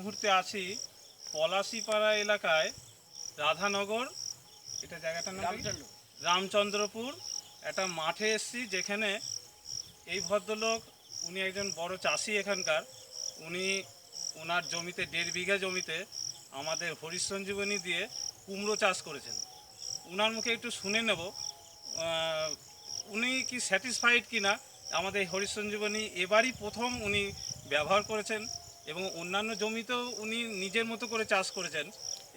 মুহূর্তে আছি পলাশিপাড়া এলাকায়, রাধানগর, এটা জায়গাটার নাম রামচন্দ্রপুর। একটা মাঠে এসেছি যেখানে এই ভদ্রলোক, উনি একজন বড় চাষি এখানকার। উনি ওনার জমিতে 1.5 বিঘা জমিতে আমাদের হরিশ সঞ্জীবনী দিয়ে কুমড়ো চাষ করেছেন। ওনার মুখে একটু শুনে নেব উনি কি স্যাটিসফাইড কিনা। আমাদের হরিশ সঞ্জীবনী এবারই প্রথম উনি ব্যবহার করেছেন এবং অন্যান্য জমিতেও উনি নিজের মতো করে চাষ করেছেন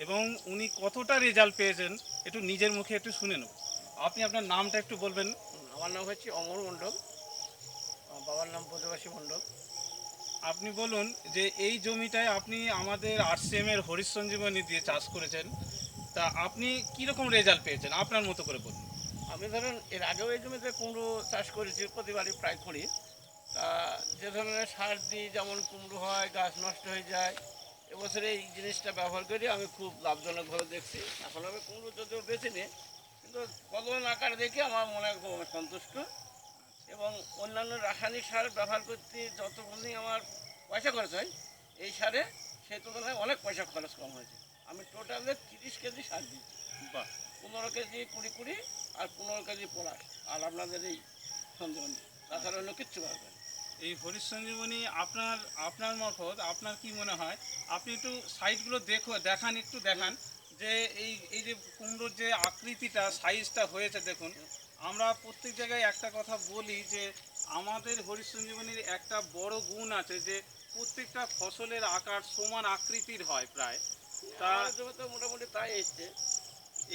এবং উনি কতটা রেজাল্ট পেয়েছেন একটু নিজের মুখে একটু শুনে নেব। আপনি আপনার নামটা একটু বলবেন। আমার নাম হচ্ছে অমর মণ্ডল, বাবার নাম ব্রজবাসী মণ্ডল। আপনি বলুন যে এই জমিটায় আপনি আমাদের RCM এর হরিশ সঞ্জীবনী দিয়ে চাষ করেছেন, তা আপনি কীরকম রেজাল্ট পেয়েছেন আপনার মতো করে বলুন। আমি ধরুন এর আগেও এই জমিতে কুমড়ো চাষ করেছি, প্রতিবারই প্রায় করি। তা যে ধরনের সার দিই, যেমন কুমড়ো হয়, গাছ নষ্ট হয়ে যায়, এবছরে এই জিনিসটা ব্যবহার করি আমি খুব লাভজনকভাবে দেখছি। এখন আমি কুমড়ো যদিও বেছে নিই, কিন্তু ফলন আকার দেখে আমার মনে হয় খুব সন্তুষ্ট। এবং অন্যান্য রাসায়নিক সার ব্যবহার করতে যতক্ষণই আমার পয়সা খরচ হয়, এই সারে সেই তুলনায় অনেক পয়সা খরচ কম হয়েছে। আমি টোটালে 30 কেজি সার দিচ্ছি। বাহ। 15 কেজি কুড়ি কুড়ি আর 15 কেজি পলাশ, আর আপনাদের এই সঞ্জীবনী, তাছাড়া অন্য কিচ্ছু পারবেন। এই হরিশ সঞ্জীবনী আপনার আপনার মারফত আপনার কি মনে হয়, আপনি একটু সাইডগুলো দেখান, একটু দেখান যে এই এই যে কুমড়োর যে আকৃতিটা, সাইজটা হয়েছে দেখুন। আমরা প্রত্যেক জায়গায় একটা কথা বলি যে আমাদের হরিশ সঞ্জীবনীর একটা বড় গুণ আছে যে প্রত্যেকটা ফসলের আকার সমান আকৃতির হয় প্রায়। তা তো মোটামুটি তাই এসছে।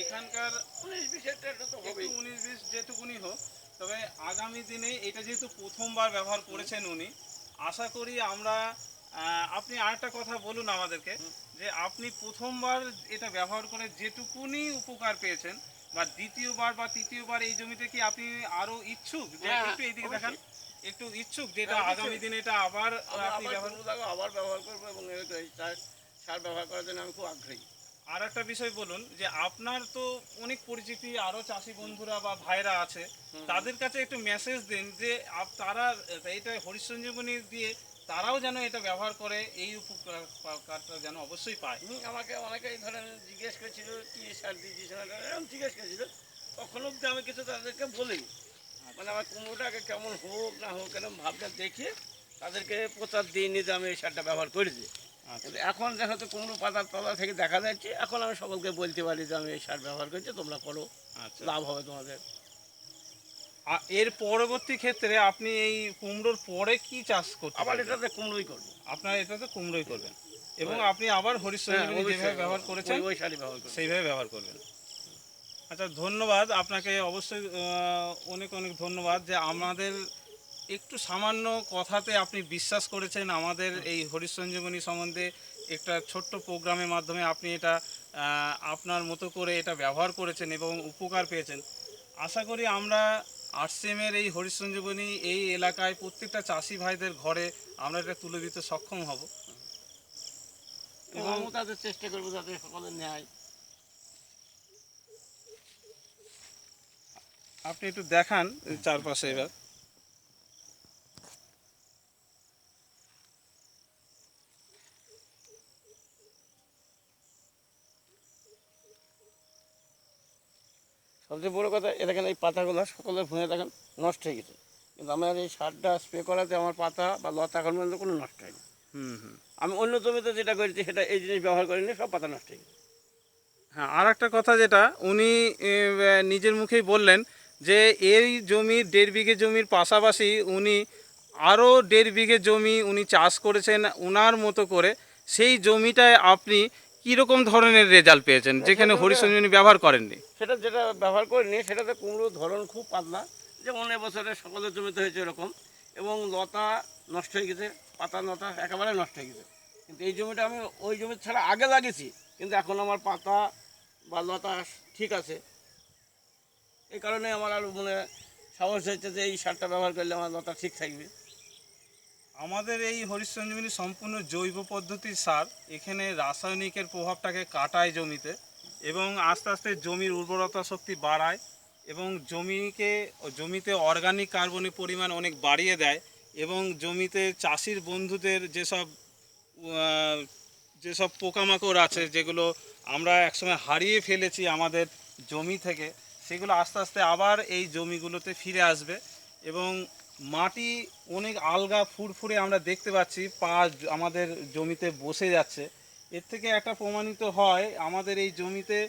এখানকার 19-20 একটু তো একটু হবেই। 19-20 যেটুকুনি হোক, তবে আগামী দিনে এটা যেহেতু প্রথমবার ব্যবহার করেছেন উনি, আশা করি আমরা আপনি আরেকটা কথা বলুন আমাদেরকে যে আপনি প্রথমবার এটা ব্যবহার করে যেটুকুনি উপকার পেয়েছেন বা দ্বিতীয়বার বা তৃতীয়বার এই জমিতে কি আপনি আরো ইচ্ছুক যে একটু এইদিকে দেখান, একটু ইচ্ছুক যেটা আগামী দিনে এটা আবার আপনি আবার ব্যবহার করবো এবং এই সার ব্যবহার করার জন্য আমি খুব আগ্রহী। আর একটা বিষয় বলুন যে আপনার তো অনেক পরিচিতি আরো চাষি বন্ধুরা বা ভাইরা আছে, তাদের কাছে একটু মেসেজ দিন যে তারা এটা হরিশ সঞ্জীবনী দিয়ে তারাও যেন এটা ব্যবহার করে, এই উপকারটা যেন অবশ্যই পায়। আমাকে অনেকেই ধরেন জিজ্ঞেস করেছিল কি সার দিয়েছিস, এরকম জিজ্ঞেস করেছিল। তখন অব্দি আমি কিছু তাদেরকে বলিনি, মানে আমার কুমড়োটাকে কেমন হোক না হোক এরকম ভাবটা দেখে তাদেরকে প্রচার দিইনি যে আমি এই সারটা ব্যবহার করেছি। কিন্তু এখন যেহেতু কুমড়ো পাতার তলা থেকে দেখা যাচ্ছে, এখন আমি সকলকে বলতে পারি যে আমি এই সার ব্যবহার করছি, তোমরা করো, লাভ হবে তোমাদের। এর পরবর্তী ক্ষেত্রে আপনি এই কুমড়োর পরে কি চাষ করতে আবার এটাতে কুমড়োই করবো। আপনার এটাতে কুমড়োই করবেন এবং আপনি আবার হরিশ সঞ্জীবনী যেভাবে ব্যবহার করেছেন ওই সারই ব্যবহার করবো, সেইভাবে ব্যবহার করবেন। আচ্ছা, ধন্যবাদ আপনাকে, অবশ্যই অনেক অনেক ধন্যবাদ যে আমাদের একটু সামান্য কথাতে আপনি বিশ্বাস করেছেন আমাদের এই হরিশ সঞ্জীবনী সম্বন্ধে একটা ছোট্ট প্রোগ্রামের মাধ্যমে আপনি এটা আপনার মতো করে এটা ব্যবহার করেছেন এবং উপকার পেয়েছেন। আশা করি আমরা RCM এর এই হরিশ সঞ্জীবনী এই এলাকায় প্রত্যেকটা চাষি ভাইদের ঘরে আমরা এটা তুলে দিতে সক্ষম হব এবং তাদের চেষ্টা করবো যাতে সকলের ন্যায়। আপনি একটু দেখান চারপাশে এবার। সবচেয়ে বড় কথা, দেখেন এই পাতাগুলো সকলের ভুঁয়ে দেখেন নষ্ট হয়ে গেছে, কিন্তু আমার এই সারটা স্প্রে করাতে আমার পাতা বা লতা এখন পর্যন্ত কোনো নষ্ট হয়নি। আমি অন্য জমিতে যেটা করেছি সেটা এই জিনিস ব্যবহার করিনি, সব পাতা নষ্ট হয়ে গেছে। হ্যাঁ, আর একটা কথা যেটা উনি নিজের মুখেই বললেন যে এই জমির 1.5 বিঘে জমির পাশাপাশি উনি আরও 1.5 বিঘে জমি উনি চাষ করেছেন ওনার মতো করে। সেই জমিটায় আপনি কীরকম ধরনের রেজাল্ট পেয়েছেন যেখানে হরিশ সঞ্জীবনী ব্যবহার করেননি? সেটা যেটা ব্যবহার করিনি সেটাতে কুমড়োর ধরন খুব পাতলা, যেমন এবছরে সকলের জমিতে হয়েছে এরকম, এবং লতা নষ্ট হয়ে গেছে, পাতা লতা একেবারে নষ্ট হয়ে গেছে। কিন্তু এই জমিটা আমি ওই জমি ছাড়া আগে লাগিয়েছি, কিন্তু এখন আমার পাতা বা লতা ঠিক আছে। এই কারণে আমার আরও মনে সাহস হয়েছে যে এই সারটা ব্যবহার করলে আমার লতা ঠিক থাকবে। আমাদের এই হরিশ সঞ্জীবনী সম্পূর্ণ জৈব পদ্ধতির সার, এখানে রাসায়নিকের প্রভাবটাকে কাটায় জমিতে এবং আস্তে আস্তে জমির উর্বরতা শক্তি বাড়ায় এবং জমিতে অর্গানিক কার্বনের পরিমাণ অনেক বাড়িয়ে দেয় এবং জমিতে চাষির বন্ধুদের যেসব যেসব পোকামাকড় আছে যেগুলো আমরা একসময় হারিয়ে ফেলেছি আমাদের জমি থেকে, সেগুলো আস্তে আস্তে আবার এই জমিগুলোতে ফিরে আসবে এবং মাটি অনেক আলগা ফুরফুরে আমরা দেখতে পাচ্ছি আমাদের জমিতে বসে যাচ্ছে। এর থেকে একটা প্রমাণিত হয় আমাদের এই জমিতে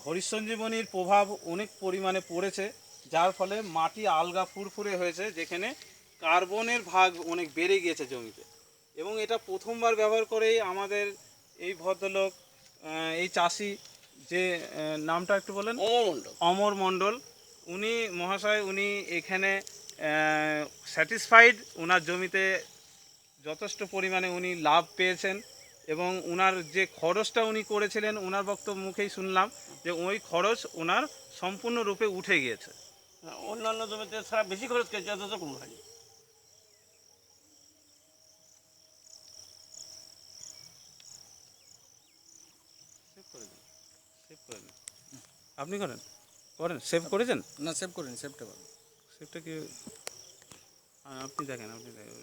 হরিসঞ্জীবনীর প্রভাব অনেক পরিমাণে পড়েছে, যার ফলে মাটি আলগা ফুরফুরে হয়েছে, যেখানে কার্বনের ভাগ অনেক বেড়ে গিয়েছে জমিতে। এবং এটা প্রথমবার ব্যবহার করেই আমাদের এই ভদ্রলোক, এই চাষি, যে নামটা একটু বলেন, অমরমণ্ডল। অমর মণ্ডল, উনি মহাশয় উনি এখানে স্যাটিসফাইড, ওনার জমিতে যথেষ্ট পরিমাণে উনি লাভ পেয়েছেন এবং ওনার যে খরচটা উনি করেছিলেন ওনার বক্তব্য মুখেই শুনলাম যে ওই খরচ ওনার সম্পূর্ণরূপে উঠে গিয়েছে। অন্যান্য জমিতে ছাড়া বেশি খরচ করেছে, অথচ কম হয়নি। সেভ করে দিন, সেভ করে দিন। আপনি করেন, করেন, সেভ করেছেন? না সেভ করিনি, সেভটা করুন। সেভটা কি আপনি দেখেন, আপনি দেখেন।